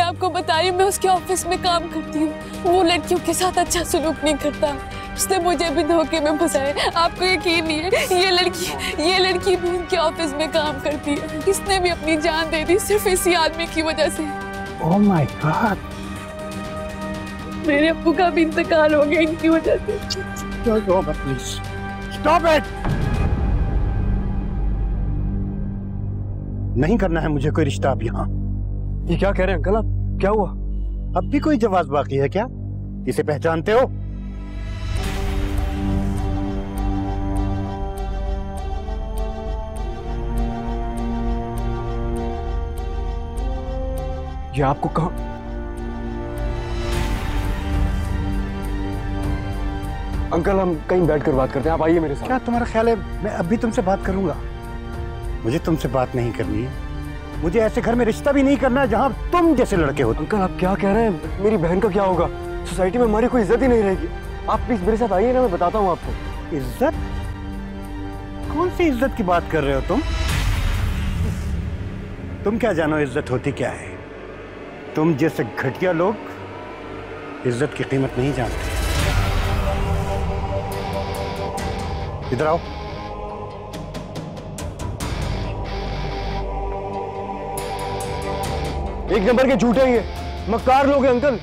आपको बता रही हूँ, मैं उसके ऑफिस में काम करती हूँ। वो लड़कियों के साथ अच्छा सलूक नहीं करता। उसने मुझे भी धोखे में फंसाया। आपको यकीन नहीं है, ये लड़की भी उनके ऑफिस में काम करती है। इसने भी अपनी जान दे दी सिर्फ इसी आदमी की वजह से। Oh my God. मेरे अब्बू का भी इंतकाल हो गया इनकी वजह से। Please stop it. नहीं करना है मुझे कोई रिश्ता अब यहाँ। ये क्या कह रहे हैं अंकल आप? क्या हुआ? अब भी कोई जवाब बाकी है क्या? इसे पहचानते हो? ये आपको कहाँ? अंकल हम कहीं बैठकर बात करते हैं, आप आइए मेरे साथ। क्या तुम्हारा ख्याल है मैं अभी तुमसे बात करूंगा? मुझे तुमसे बात नहीं करनी है। मुझे ऐसे घर में रिश्ता भी नहीं करना है जहां तुम जैसे लड़के हो। अंकल आप क्या कह रहे हैं? मेरी बहन का क्या होगा? सोसाइटी में हमारी कोई इज्जत ही नहीं रहेगी। आप प्लीज मेरे साथ आइए ना, मैं बताता हूँ आपको। इज्जत? कौन सी इज्जत की बात कर रहे हो तुम? तुम क्या जानो इज्जत होती क्या है? तुम जैसे घटिया लोग इज्जत की कीमत नहीं जानते। इधर आओ। एक नंबर के झूठे ही है, मक्कार लोग हैं अंकल।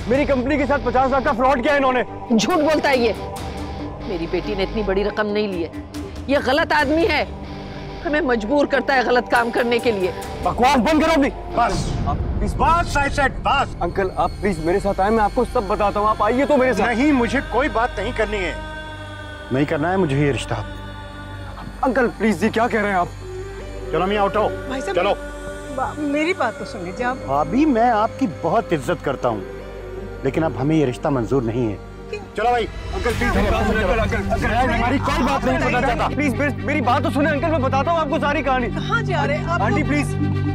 मेरी कंपनी के साथ 50 लाख का फ्रॉड किया है इन्होंने। झूठ बोलता है ये। मेरी बेटी ने इतनी बड़ी रकम नहीं ली है। ये गलत आदमी है, हमें मजबूर करता है गलत काम करने के लिए। बकवास बंद करो अपनी। बस आप प्लीज बस आई सेड बस। अंकल आप प्लीज मेरे साथ आए, मैं आपको सब बताता हूँ। आप आइए तो मेरे साथ। नहीं, मुझे कोई बात नहीं करनी है। नहीं करना है मुझे ये रिश्ता। अंकल प्लीज ये क्या कह रहे हैं आप? चलो मियां उठो, चलो। मेरी बात तो सुन लीजिए आप। अभी मैं आपकी बहुत इज्जत करता हूँ, लेकिन अब हमें ये रिश्ता मंजूर नहीं है। चलो भाई। अंकल प्लीज हमारी कोई बात नहीं सुनना चाहता। प्लीज मेरी बात तो सुने अंकल, मैं बताता हूँ आपको सारी कहानी। कहाँ जा रहे हैं आप? आंटी प्लीज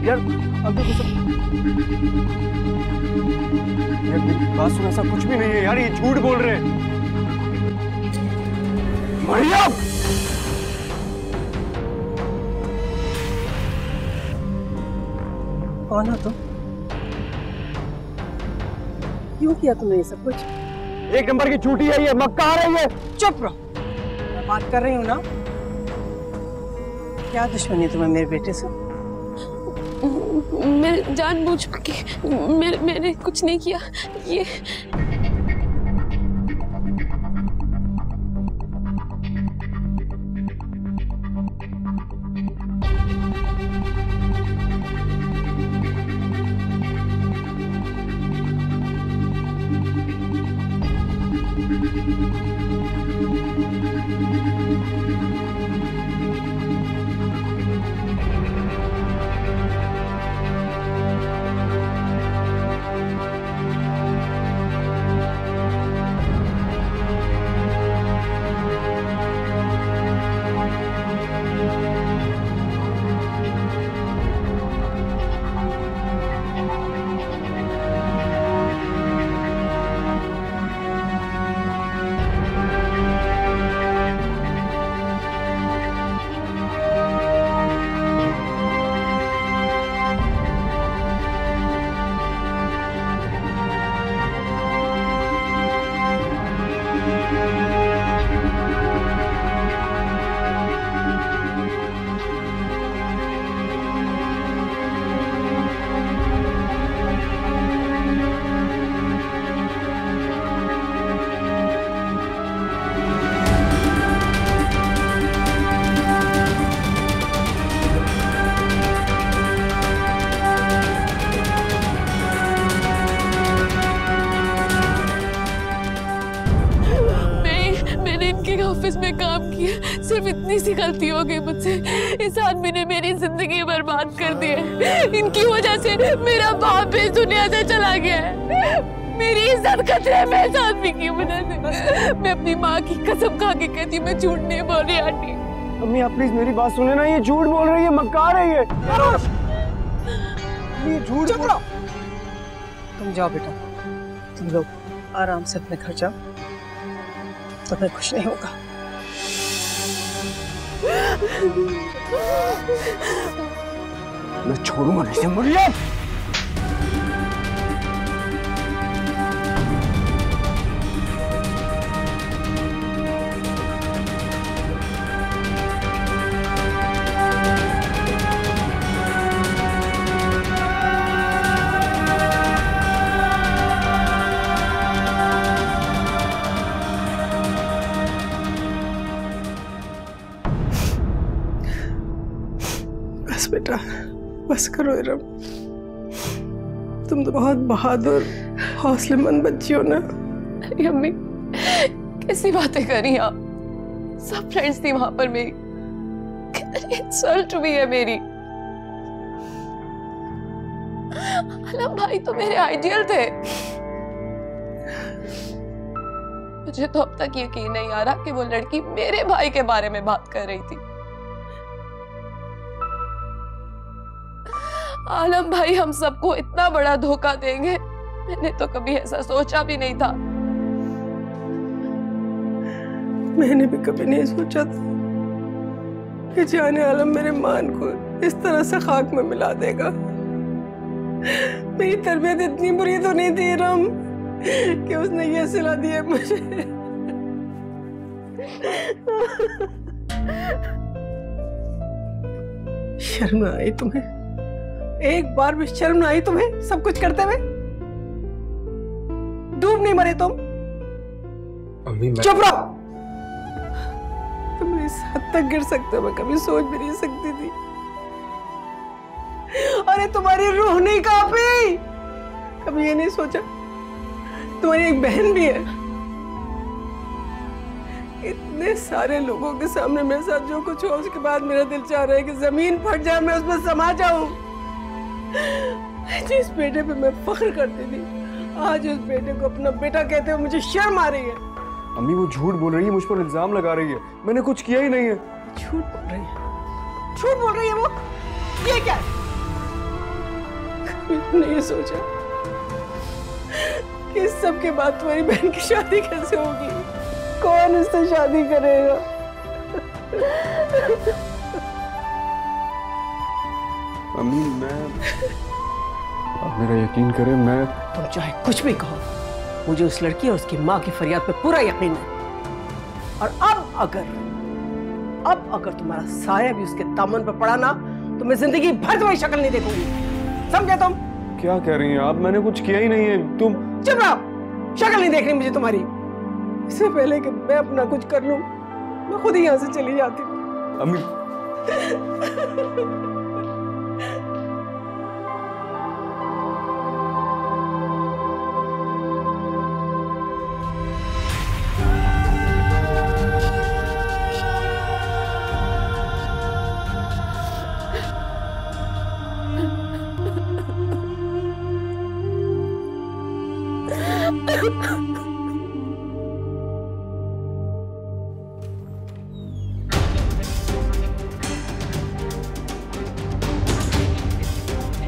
यार, अंकल को यार मेरी बात सुनो, ऐसा कुछ भी नहीं है यार, ये झूठ बोल रहे हैं। मरियम कौन हो तुम? क्यों किया तुमने ये सब कुछ? एक नंबर की झूठी है ये, मक्कार है ये। चुप रहो, मैं बात कर रही हूँ ना। क्या दुश्मनी है तुम्हें मेरे बेटे से? मैं जानबूझ के मैंने कुछ नहीं किया। ये ऑफिस में काम किया, सिर्फ इतनी सी गलती हो गई मुझसे। इस आदमी ने मेरी जिंदगी बर्बाद कर दी है। इनकी वजह से मेरा बाप इस दुनिया से चला गया है। मेरी इज्जत खतरे में इस आदमी की वजह से। मैं अपनी माँ की कसम खा के कहती हूँ, मैं झूठ नहीं बोल रही आंटी। अम्मी आप प्लीज मेरी बात सुने ना, ये झूठ बोल रही है, मक्कार है ये झूठ बोल। तुम जाओ बेटा, तुम लोग आराम से अपने घर जाओ, तुम्हें कुछ नहीं होगा। मैं छोड़ूंगा नहीं मरियम। बस बेटा, बस करो इरम। तुम तो बहुत बहादुर हौसलेमंद बच्ची हो ना। अरे अम्मी, कैसी बातें करी आप? सब फ्रेंड्स थी वहां पर मेरी, कितनी इंसल्ट हुई है मेरी। आलम भाई तो मेरे आइडियल थे। मुझे तो अब तक यकीन नहीं आ रहा कि वो लड़की मेरे भाई के बारे में बात कर रही थी। आलम भाई हम सबको इतना बड़ा धोखा देंगे, मैंने तो कभी ऐसा सोचा भी नहीं था। मैंने भी कभी नहीं सोचा था कि जाने आलम मेरे मान को इस तरह से खाक में मिला देगा। मेरी तरबियत इतनी बुरी तो नहीं थी रम कि उसने ये सिला दिया मुझे। शर्म ना आई तुम्हें? एक बार भी शर्म ना आई तुम्हें सब कुछ करते हुए? डूब नहीं मरे तुम? अम्मी मैं... चुप रहो। तुम इस हद तक गिर सकते हो मैं कभी सोच भी नहीं सकती थी। अरे तुम्हारी रूह नहीं कांपी? कभी ये नहीं सोचा तुम्हारी एक बहन भी है? इतने सारे लोगों के सामने मेरे साथ जो कुछ हुआ उसके बाद मेरा दिल चाह रहा है कि जमीन फट जाए, मैं उसमें समा जाऊं। जिस बेटे पे मैं फख्र करती थी, आज उस बेटे को अपना बेटा कहते हुए मुझे शर्म आ रही है। अम्मी वो झूठ बोल रही है, मुझ पर इल्जाम लगा रही है। मैंने कुछ किया ही नहीं है। झूठ बोल रही है? झूठ बोल रही है वो? ये क्या है? मैंने ये सोचा कि इस सब के बाद तुम्हारी बहन की शादी कैसे होगी, कौन उससे शादी करेगा? अम्मी आप मेरा यकीन करें, मैं... तुम चाहे कुछ भी कहो, मुझे उस लड़की और उसकी माँ की फरियाद पे पूरा यकीन है। और अब अगर तुम्हारा साया भी उसके दामन पर पड़ा ना, तो मैं जिंदगी भर तुम्हारी शक्ल नहीं देखूंगी। समझे तुम? क्या कह रही हैं आप? मैंने कुछ किया ही नहीं है। तुम चुप रहो, शक्ल नहीं देख रही मुझे तुम्हारी। इससे पहले कि मैं अपना कुछ कर लूं, मैं खुद ही यहाँ से चली जाती हूँ। अम्मी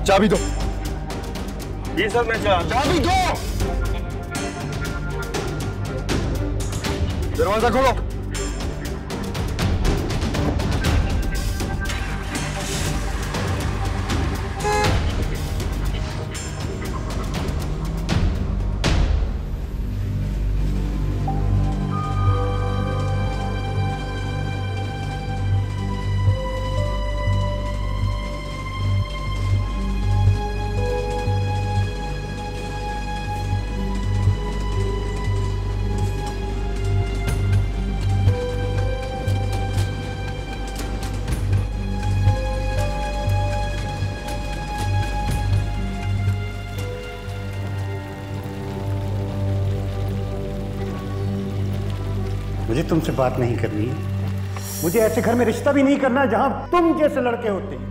चाबी दो। जी सर, मैं चाबी दो। दरवाजा खोलो। मुझे तुमसे बात नहीं करनी है। मुझे ऐसे घर में रिश्ता भी नहीं करना जहां तुम जैसे लड़के होते हैं।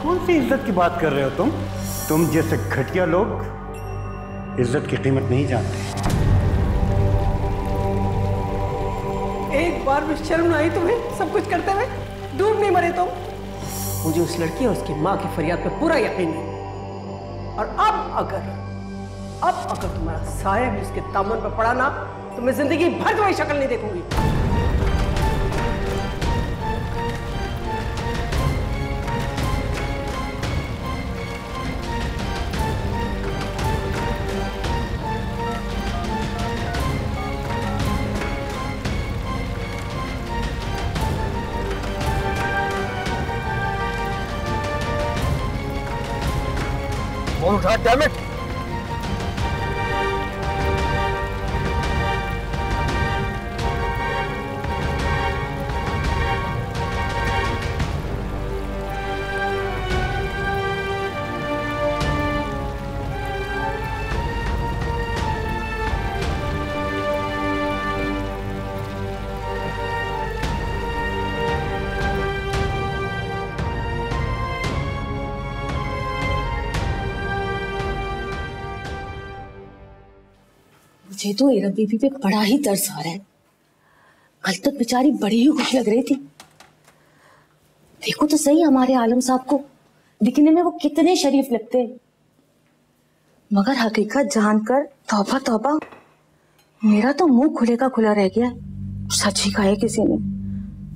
कौन सी इज्जत की बात कर रहे हो तुम? तुम जैसे घटिया लोग इज्जत की कीमत नहीं जानते। एक बार भी शर्म ना आई तुम्हें सब कुछ करते हुए? डूब नहीं मरे तुम? मुझे उस लड़की और उसकी माँ की फरियाद पे पूरा यकीन है। और अब अगर तुम्हारा साया भी उसके दामन पर पड़ा ना, तो मैं जिंदगी भर तुम्हारी शक्ल नहीं देखूंगी। फोन उठा, डैम इट। मुझे तो एरब बीबी पे बड़ा ही तरस आ रहा है। कल तक बेचारी बड़ी ही खुश लग रही थी। देखो तो सही हमारे आलम साहब को, दिखने में वो कितने शरीफ लगते हैं, मगर हकीकत जानकर तौबा तौबा, मेरा तो मुंह खुले का खुला रह गया। सच ही कहा है किसी ने,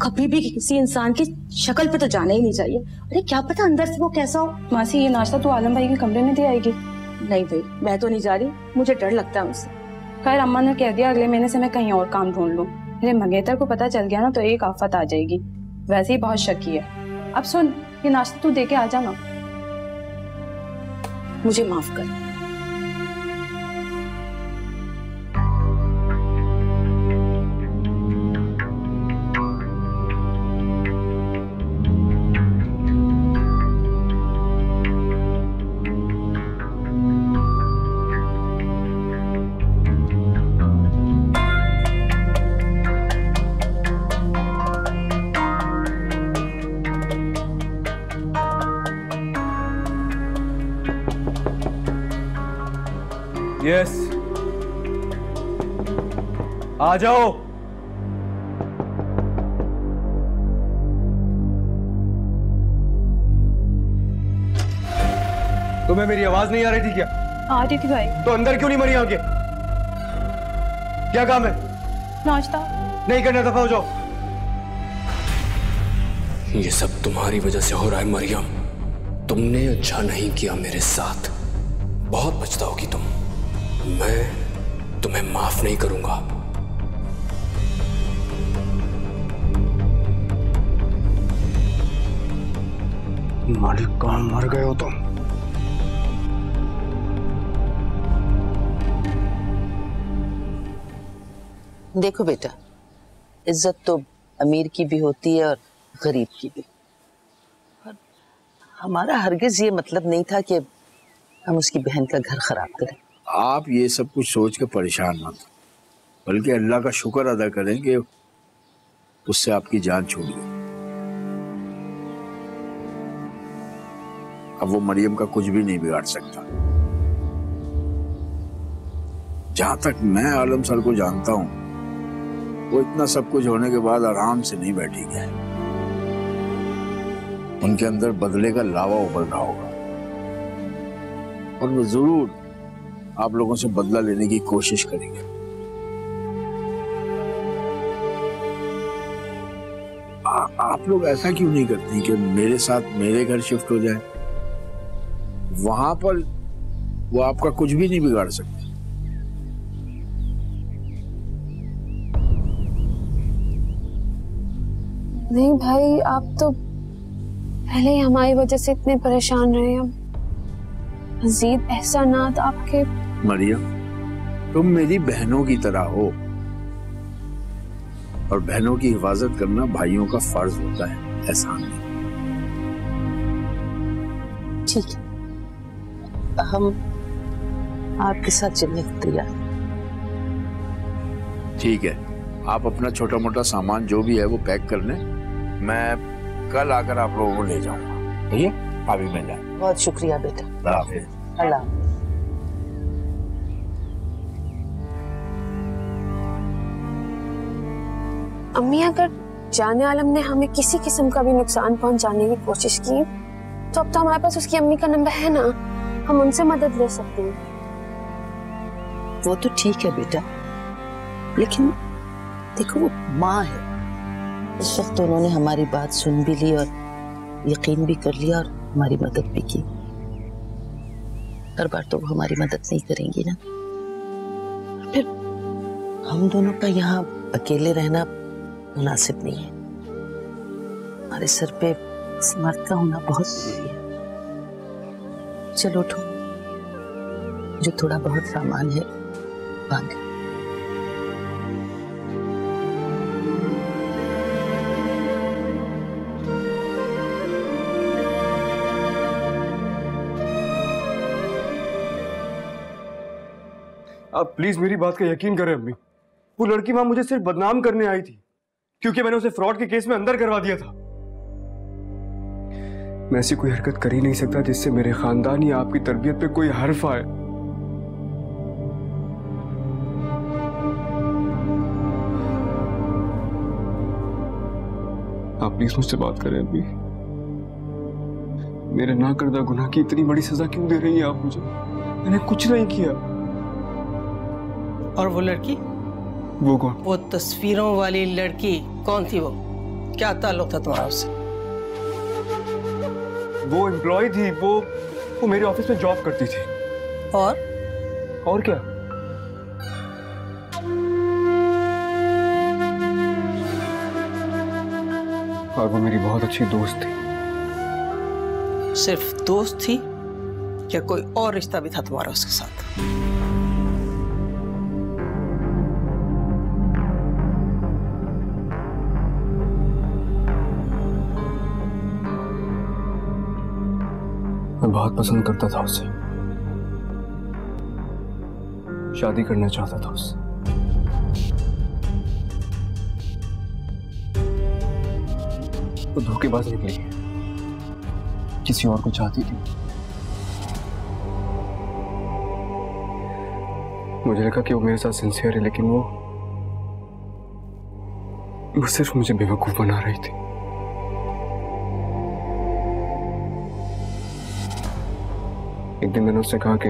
कभी भी किसी इंसान की शक्ल पे तो जाना ही नहीं चाहिए। अरे क्या पता अंदर से वो कैसा हो। मासी ये नाश्ता तो आलम भाई के कमरे में दे आएगी? नहीं भाई मैं तो नहीं जा रही, मुझे डर लगता है उनसे। खैर अम्मा ने कह दिया अगले महीने से मैं कहीं और काम ढूंढ लूं। मेरे मंगेतर को पता चल गया ना तो एक आफत आ जाएगी। वैसे ही बहुत शकी है। अब सुन, ये नाश्ता तू दे के आ जाना। मुझे माफ कर। यस, आ जाओ। तुम्हें मेरी आवाज नहीं आ रही थी क्या? आ रही थी भाई। तो अंदर क्यों नहीं मरी आके? क्या काम है? नाश्ता नहीं करना, दफा हो जाओ। ये सब तुम्हारी वजह से हो रहा है मरियम। तुमने अच्छा नहीं किया मेरे साथ, बहुत पछताओगी तुम। मैं तुम्हें माफ नहीं करूंगा। मालिक कहाँ मर गए हो तुम? देखो बेटा, इज्जत तो अमीर की भी होती है और गरीब की भी। और हमारा हरगिज ये मतलब नहीं था कि हम उसकी बहन का घर खराब करें। आप ये सब कुछ सोच के परेशान मत, बल्कि अल्लाह का शुक्र अदा करें कि उससे आपकी जान छूट गई। अब वो मरियम का कुछ भी नहीं बिगाड़ सकता। जहां तक मैं आलम सर को जानता हूं, वो इतना सब कुछ होने के बाद आराम से नहीं बैठेंगे। उनके अंदर बदले का लावा उबल रहा होगा और वो जरूर आप लोगों से बदला लेने की कोशिश करेंगे। आप लोग ऐसा क्यों नहीं करती कि मेरे साथ मेरे घर शिफ्ट हो जाए? वहां पर वो आपका कुछ भी नहीं बिगाड़ सकते। नहीं भाई, आप तो पहले ही हमारी वजह से इतने परेशान रहे, अब मजीद एहसानात आपके। मरियम, तुम मेरी बहनों की तरह हो और बहनों की हिफाजत करना भाइयों का फर्ज होता है, एहसान नहीं। ठीक है, हम आपके साथ चलने को तैयार हैं। ठीक है, आप अपना छोटा मोटा सामान जो भी है वो पैक कर लें। मैं कल आकर आप लोगों को ले जाऊंगा। ठीक है, अभी मैं जाऊँ। बहुत शुक्रिया बेटा। अल्लाह हाफिज। अल्लाह हाफिज। अम्मी, अगर जाने आलम ने हमें किसी किस्म का भी नुकसान पहुंचाने की कोशिश की तो अब तो हमारे पास उसकी अम्मी का नंबर है ना, हम उनसे मदद ले सकते हैं। वो तो ठीक है बेटा, लेकिन देखो वो माँ है। इस वक्त उन्होंने हमारी बात सुन भी ली और यकीन भी कर लिया और हमारी मदद भी की। हर बार तो वो हमारी मदद नहीं करेंगी ना। फिर हम दोनों का यहाँ अकेले रहना मुनासिब नहीं है। हमारे सर पे इस मर्द का होना बहुत जरूरी है। चलो उठो, जो थोड़ा बहुत सामान है मांगे। आप प्लीज मेरी बात का यकीन करें अम्मी। वो लड़की वहां मुझे सिर्फ बदनाम करने आई थी क्योंकि मैंने उसे फ्रॉड के केस में अंदर करवा दिया था। मैं ऐसी कोई हरकत कर ही नहीं सकता जिससे मेरे खानदान या आपकी तरबियत पे कोई हर्फ आए। आप प्लीज मुझसे बात करें अभी। मेरे ना करदा गुनाह की इतनी बड़ी सजा क्यों दे रही है आप मुझे? मैंने कुछ नहीं किया। और वो लड़की? वो कौन? वो तस्वीरों वाली लड़की कौन थी? वो क्या ताल्लुक था तुम्हारा उससे? वो एम्प्लॉय थी, वो मेरे ऑफिस में जॉब करती थी। और क्या? और वो मेरी बहुत अच्छी दोस्त थी। सिर्फ दोस्त थी या कोई और रिश्ता भी था तुम्हारा उसके साथ? मैं बहुत पसंद करता था उसे, शादी करना चाहता था उससे। वो धोखेबाज निकली, किसी और को चाहती थी। मुझे लगा कि वो मेरे साथ सिंसियर है, लेकिन वो सिर्फ मुझे बेवकूफ बना रही थी। एक दिन मैंने उससे कहा कि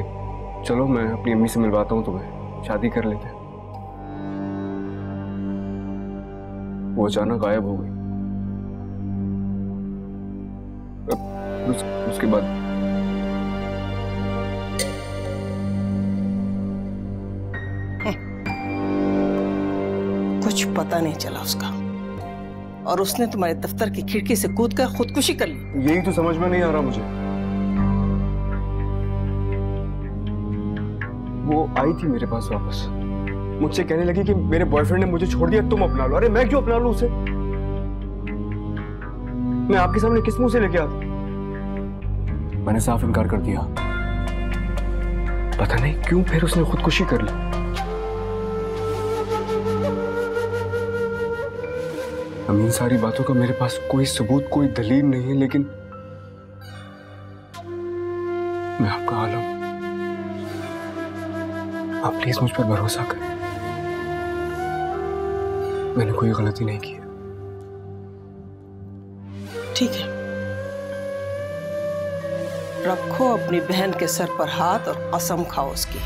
चलो मैं अपनी अम्मी से मिलवाता हूं तुम्हें, शादी कर लेते हैं। वो अचानक गायब हो गई। उसके बाद कुछ पता नहीं चला उसका, और उसने तुम्हारे दफ्तर की खिड़की से कूदकर खुदकुशी कर ली। यही तो समझ में नहीं आ रहा मुझे। वो आई थी मेरे पास वापस, मुझसे कहने लगी कि मेरे बॉयफ्रेंड ने मुझे छोड़ दिया, तुम अपना लो। अरे मैं क्यों अपना लूं उसे? मैं आपके सामने किस मुंह से लेके आता? मैंने साफ इनकार कर दिया। पता नहीं क्यों फिर उसने खुदकुशी कर ली। इन सारी बातों का मेरे पास कोई सबूत, कोई दलील नहीं है, लेकिन मैं आपका आलम, आप प्लीज मुझ पर भरोसा करें। मैंने कोई गलती नहीं की। ठीक है, रखो अपनी बहन के सर पर हाथ और कसम खाओ उसकी।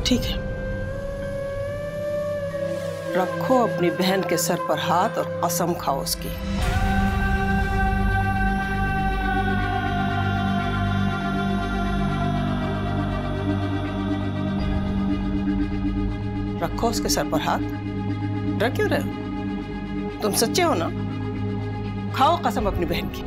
ठीक है, रखो अपनी बहन के सर पर हाथ और कसम खाओ उसकी। रखो उसके सर पर हाथ। डर क्यों रहे हो? तुम सच्चे हो ना? खाओ कसम अपनी बहन की।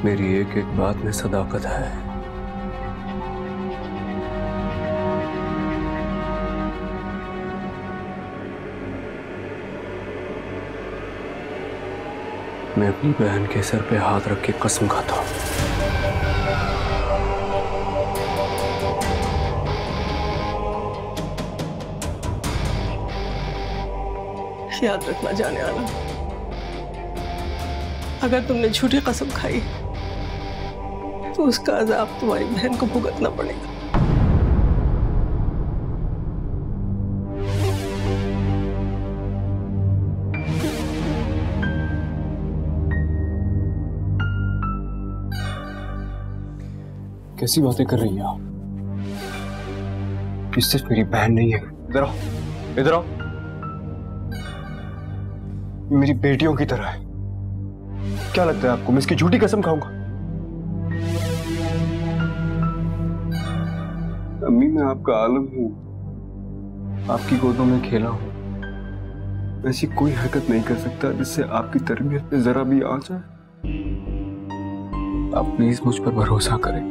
मेरी एक एक बात में सदाकत है। मैं अपनी बहन के सर पे हाथ रख के कसम खाता हूं। याद रखना जाने वाला, अगर तुमने झूठी कसम खाई तो उसका अजाब तुम्हारी बहन को भुगतना पड़ेगा। कैसी बातें कर रही हैं आप? ये सिर्फ मेरी बहन नहीं है। इधर आओ, इधर आओ। ये मेरी बेटियों की तरह है। क्या लगता है आपको मैं इसकी झूठी कसम खाऊंगा? अम्मी, मैं आपका आलम हूं, आपकी गोदों में खेला हूं। ऐसी कोई हरकत नहीं कर सकता जिससे आपकी तरबियत पे जरा भी आ जाए। आप प्लीज मुझ पर भरोसा करें।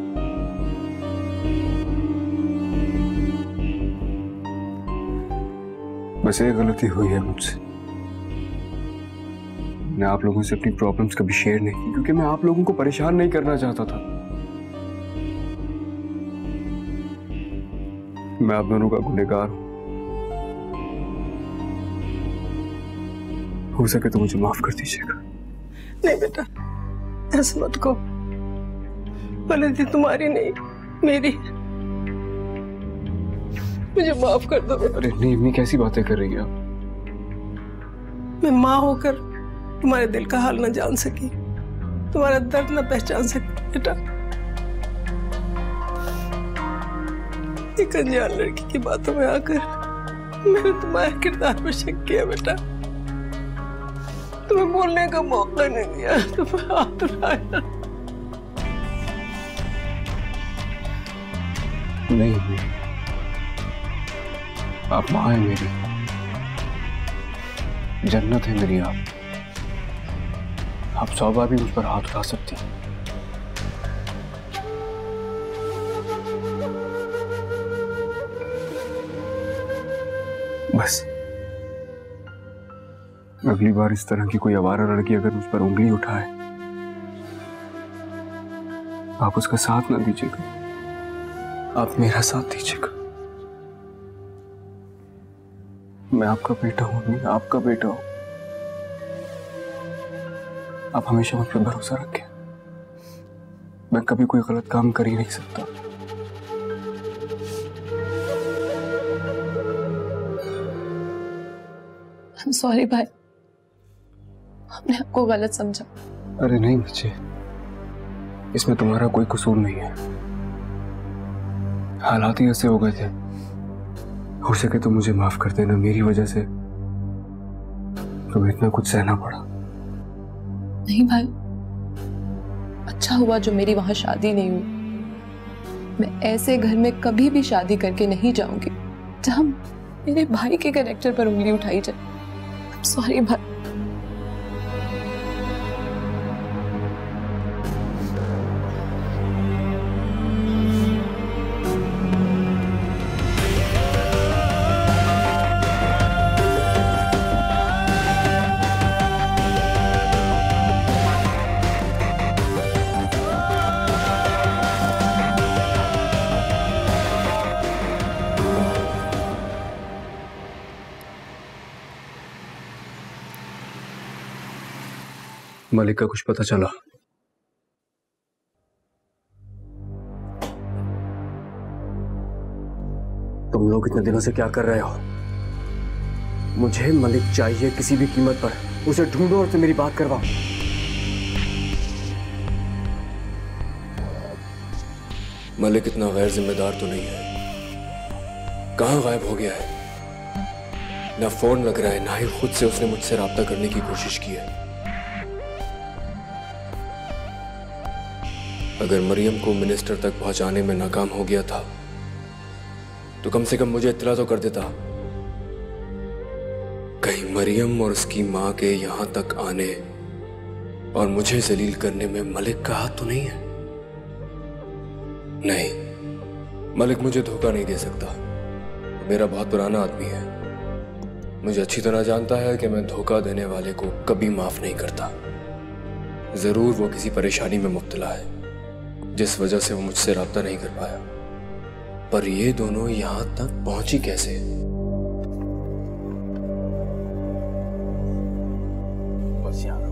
बस एक गलती हुई है मुझसे, मैं आप लोगों से अपनी प्रॉब्लम्स कभी शेयर नहीं की, क्योंकि मैं आप लोगों को परेशान नहीं करना चाहता था। मैं आप दोनों का गुनहगार हूं। हो सके तो मुझे माफ कर दीजिएगा। नहीं बेटा, ऐसा मत कहो। गलती तुम्हारी नहीं, मेरी। मुझे माफ कर दो बेटा। अरे नहीं अम्मी, कैसी बातें कर रही हैं आप? मैं माँ होकर तुम्हारे दिल का हाल न जान सकी, तुम्हारा दर्द न पहचान सकी बेटा। एक अनजान लड़की की बातों में आकर मैंने तुम्हारे किरदार पर शक किया बेटा। तुम्हें बोलने का मौका नहीं दिया, तुम्हें हाथ उठाया। नहीं, आप माँ हैं मेरी, जन्नत है मेरी आप 100 बार भी मुझ पर हाथ उठा सकती हैं। बस अगली बार इस तरह की कोई आवारा लड़की अगर मुझ पर उंगली उठाए, आप उसका साथ ना दीजिएगा, आप मेरा साथ दीजिएगा। मैं आपका बेटा हूं, नहीं आपका बेटा हूं। आप हमेशा मुझ पर भरोसा रखें। मैं कभी कोई गलत काम कर ही नहीं सकता। सॉरी भाई, हमने आपको गलत समझा। अरे नहीं बच्चे, इसमें तुम्हारा कोई कसूर नहीं है। हालात ही ऐसे हो गए थे। हो सके तो मुझे माफ कर देना, मेरी वजह से तुम्हें इतना कुछ सहना पड़ा। नहीं भाई, अच्छा हुआ जो मेरी वहां शादी नहीं हुई। मैं ऐसे घर में कभी भी शादी करके नहीं जाऊंगी जहां मेरे भाई के कैरेक्टर पर उंगली उठाई जाए। सॉरी भाई। मलिक का कुछ पता चला? तुम लोग इतने दिनों से क्या कर रहे हो? मुझे मलिक चाहिए किसी भी कीमत पर। उसे ढूंढो और उससे मेरी बात करवाओ। मलिक इतना गैर जिम्मेदार तो नहीं है। कहां गायब हो गया है? ना फोन लग रहा है, ना ही खुद से उसने मुझसे राब्ता करने की कोशिश की है। अगर मरियम को मिनिस्टर तक पहुंचाने में नाकाम हो गया था तो कम से कम मुझे इत्तला तो कर देता। कहीं मरियम और उसकी मां के यहां तक आने और मुझे जलील करने में मलिक का हाथ तो नहीं है? नहीं, मलिक मुझे धोखा नहीं दे सकता। मेरा बहुत पुराना आदमी है, मुझे अच्छी तरह जानता है कि मैं धोखा देने वाले को कभी माफ नहीं करता। जरूर वो किसी परेशानी में मुब्तला है जिस वजह से वो मुझसे राब्ता नहीं कर पाया। पर ये दोनों यहां तक पहुंची कैसे? बस यार,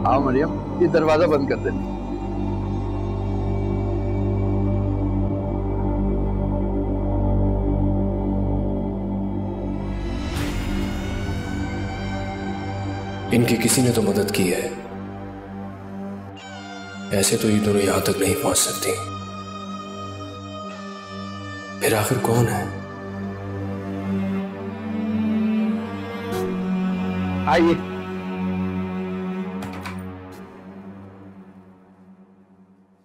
आओ मरियम, ये दरवाजा बंद कर देना। इनकी किसी ने तो मदद की है, ऐसे तो ये दोनों यहां तक नहीं पहुंच सकती। फिर आखिर कौन है? आइए।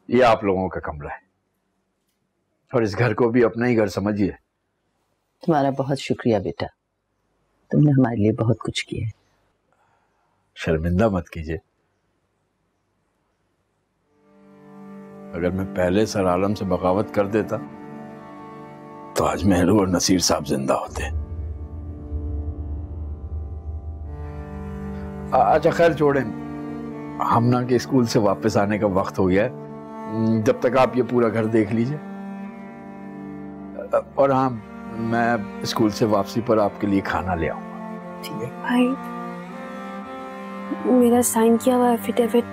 ये आप लोगों का कमरा है और इस घर को भी अपना ही घर समझिए। तुम्हारा बहुत शुक्रिया बेटा, तुमने हमारे लिए बहुत कुछ किया है। शर्मिंदा मत कीजिए। अगर मैं पहले सर आलम से बगावत कर देता तो आज मेहरू और नसीर साहब जिंदा होते। अच्छा खैर छोड़ें, हमना के स्कूल से वापस आने का वक्त हो गया है। जब तक आप ये पूरा घर देख लीजिए। और हाँ, मैं स्कूल से वापसी पर आपके लिए खाना ले आऊंगा। ठीक है भाई, मेरा साइन किया हुआ एफिडेविट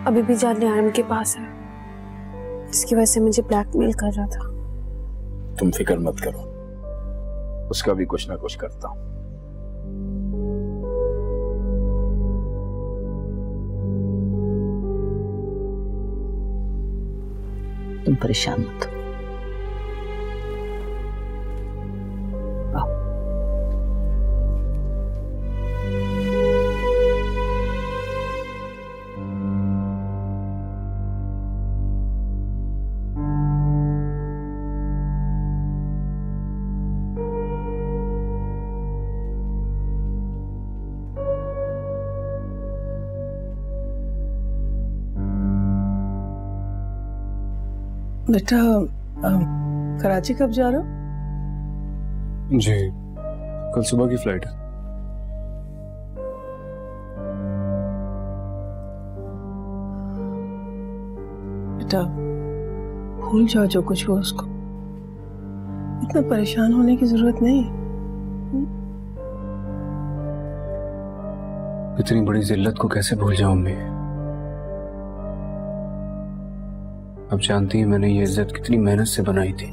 अभी भी जाने आलम के पास है, इसकी वजह से मुझे ब्लैकमेल कर रहा था। तुम फिक्र मत करो, उसका भी कुछ ना कुछ करता हूं। तुम परेशान मत हो। बेटा, कराची कब जा रहे हो? जी, कल सुबह की फ्लाइट है। बेटा, भूल जाओ जो कुछ हुआ उसको। इतना परेशान होने की जरूरत नहीं। इतनी बड़ी जिल्लत को कैसे भूल जाऊं मैं? अब जानती है मैंने ये इज्जत कितनी मेहनत से बनाई थी।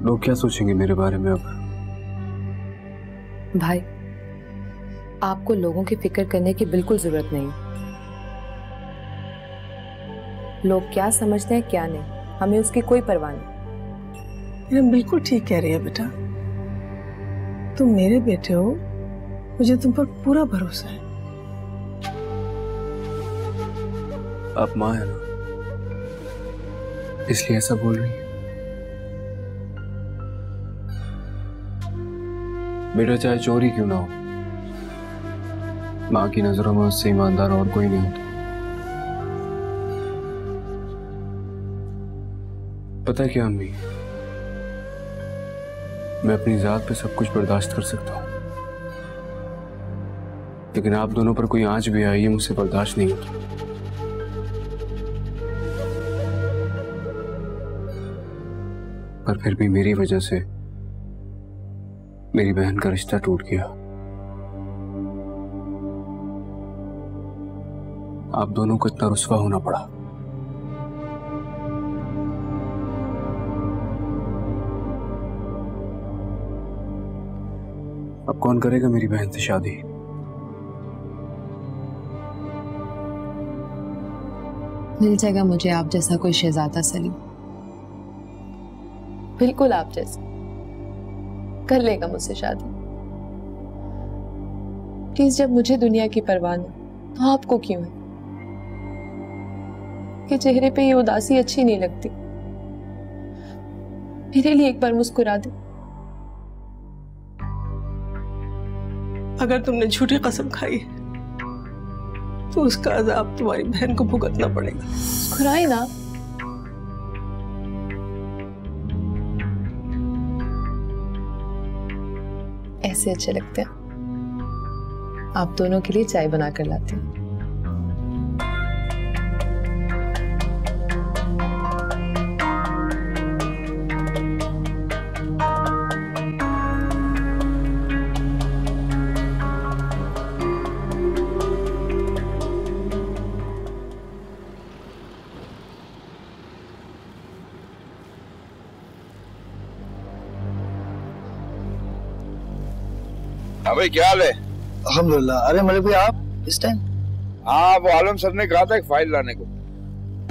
लोग क्या सोचेंगे मेरे बारे में अब? भाई, आपको लोगों की फिक्र करने की बिल्कुल जरूरत नहीं। लोग क्या समझते हैं क्या नहीं, हमें उसकी कोई परवाह नहीं। बिल्कुल ठीक कह रही है बेटा, तुम मेरे बेटे हो, मुझे तुम पर पूरा भरोसा है। आप माँ है ना, इसलिए ऐसा बोल रही है। बेटा चाहे चोरी क्यों ना हो, माँ की नजरों में उससे ईमानदार और कोई नहीं होता। पता है क्या अम्मी, मैं अपनी जात पे सब कुछ बर्दाश्त कर सकता हूँ, लेकिन आप दोनों पर कोई आंच भी आई है मुझसे बर्दाश्त नहीं होती। पर फिर भी मेरी वजह से मेरी बहन का रिश्ता टूट गया। आप दोनों को इतना रुस्वा होना पड़ा। अब कौन करेगा मेरी बहन से शादी? मिल जाएगा मुझे आप जैसा कोई शहजादा सलीम, बिल्कुल आप जैसा, कर लेगा मुझसे शादी। प्लीज, जब मुझे दुनिया की परवाह नहीं तो आपको क्यों है? कि चेहरे पे ये उदासी अच्छी नहीं लगती। मेरे लिए एक बार मुस्कुरा दे। अगर तुमने झूठी कसम खाई है तो उसका अजाब तुम्हारी बहन को भुगतना पड़ेगा। मुस्कुराए ना। ऐसे अच्छे लगते हैं। आप दोनों के लिए चाय बना कर लाती हूँ। हाँ भाई, क्या हाल है? अल्हम्दुलिल्लाह। अरे मलिक भाई, आप इस टाइम? हाँ, वो आलम सर ने कहा था एक फाइल लाने को।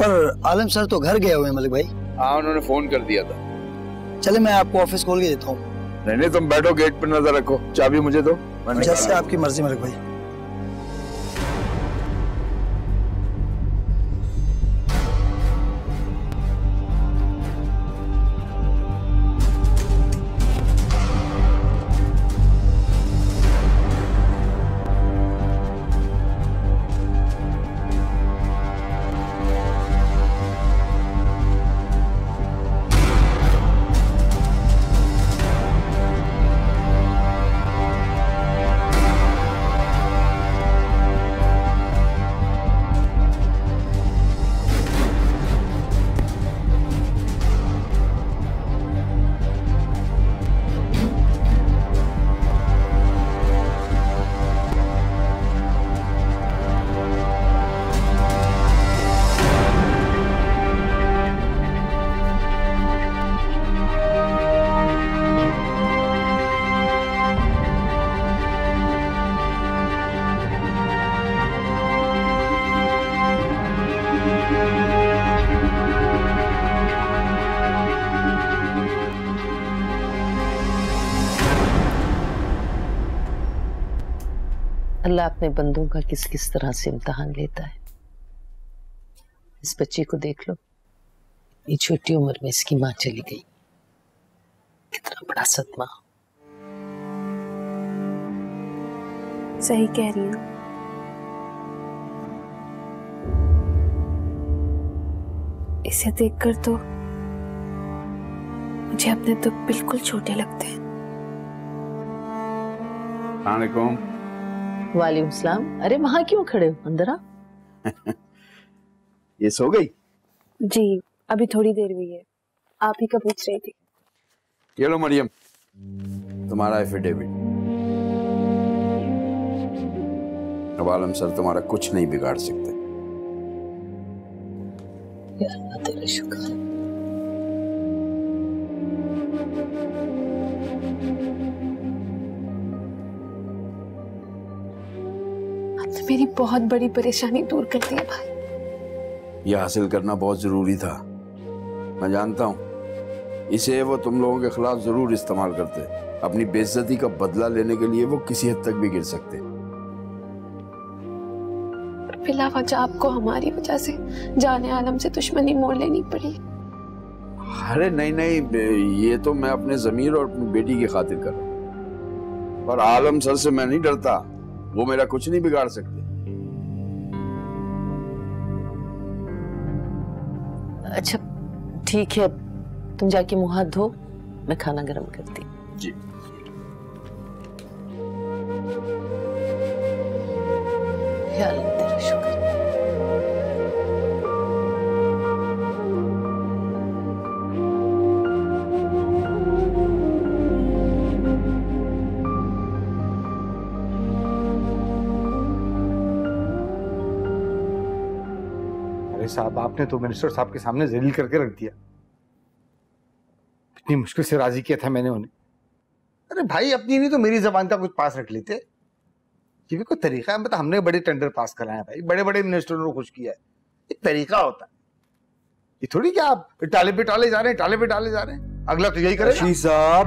पर आलम सर तो घर गए हुए हैं मलिक भाई। हाँ, उन्होंने फोन कर दिया था। चले मैं आपको ऑफिस खोल के देता हूँ। नहीं, तुम बैठो, गेट पर नजर रखो, चाबी मुझे दो। जैसे आपकी मर्जी मलिक भाई। अल्लाह अपने बंदों का किस किस तरह से इम्तिहान लेता है। इस बच्ची को देख लो, ये छोटी उम्र में इसकी माँ चली गई, कितना बड़ा सदमा। सही कह रही हूँ। इसे देखकर तो मुझे अपने दुख बिल्कुल छोटे लगते हैं। वालेकुम सलाम। अरे वहां क्यों खड़े हो, अंदर आ। ये सो गई? जी अभी थोड़ी देर हुई है। आप ही का पूछ रही थी। ये लो मरियम, तुम्हारा एफिडेविट। अब आलम सर तुम्हारा कुछ नहीं बिगाड़ सकते। या अल्लाह तेरा शुक्र है। आपने मेरी बहुत बड़ी परेशानी दूर कर दी है भाई। यह हासिल करना बहुत जरूरी था। मैं जानता हूँ इसे वो तुम लोगों के खिलाफ जरूर इस्तेमाल करते। अपनी बेइज्जती का बदला लेने के लिए वो किसी हद तक भी गिर सकते। बिला वजह आपको हमारी वजह से जाने आलम से दुश्मनी मोड़ लेनी पड़ी। अरे नहीं नहीं, ये तो मैं अपने ज़मीर और अपनी बेटी की खातिर कर रहा हूँ। पर आलम सर से मैं नहीं डरता, वो मेरा कुछ नहीं बिगाड़ सकते। अच्छा ठीक है, तुम जाके मुंह हाथ धो, मैं खाना गर्म करती। जी। या अल्लाह तेरा शुक्र। अरे साहब, आपने तो मिनिस्टर साहब के सामने जलील करके रख दिया। इतनी मुश्किल से राजी किया था मैंने उन्हें। अरे भाई, अपनी नहीं तो मेरी जबान का कुछ पास रख लेते। ये भी कोई तरीका है? मतलब हमने बड़े टेंडर पास कराए हैं भाई, बड़े बड़े मिनिस्टरों को खुश किया है, एक तरीका होता है। ये थोड़ी कि आप टाले पे टाले जा रहे हैं, टाले पे टाले जा रहे हैं। अगला तो यही करेगा। रशीद साहब,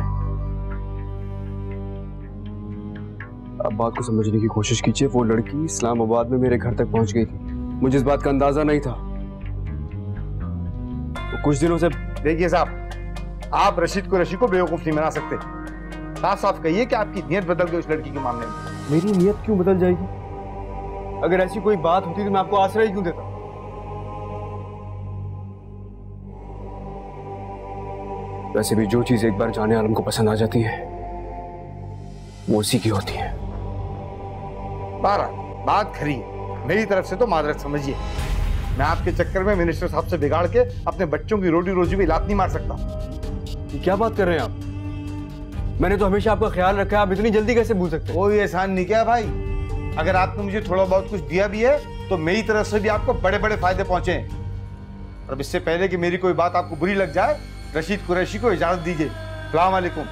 आप बात को समझने की कोशिश कीजिए। वो लड़की इस्लामाबाद में मेरे घर तक पहुंच गई थी, मुझे इस बात का अंदाजा नहीं था। वो कुछ दिनों से। देखिए साहब, आप रशीद को बेवकूफ नहीं बना सकते। साफ साफ कहिए कि आपकी नीयत बदल गई उस लड़की के मामले में। मेरी नीयत क्यों बदल जाएगी? अगर ऐसी कोई बात होती तो मैं आपको आश्रय क्यों देता? वैसे भी जो चीज एक बार जाने आलम को पसंद आ जाती है वो उसी की होती है। बात खरी है, मेरी तरफ से तो माजरत समझिए। मैं आपके चक्कर में मिनिस्टर साहब से बिगाड़ के अपने बच्चों की रोटी रोजी भी लात नहीं मार सकता। ये क्या बात कर रहे हैं आप? मैंने तो हमेशा आपका ख्याल रखा है, आप इतनी जल्दी कैसे भूल सकते हैं? कोई एहसान नहीं किया भाई। अगर आपने मुझे थोड़ा बहुत कुछ दिया भी है तो मेरी तरफ से भी आपको बड़े बड़े फायदे पहुंचे हैं। और इससे पहले कि मेरी कोई बात आपको बुरी लग जाए, रशीद कुरैशी को इजाजत दीजिए। अस्सलाम वालेकुम।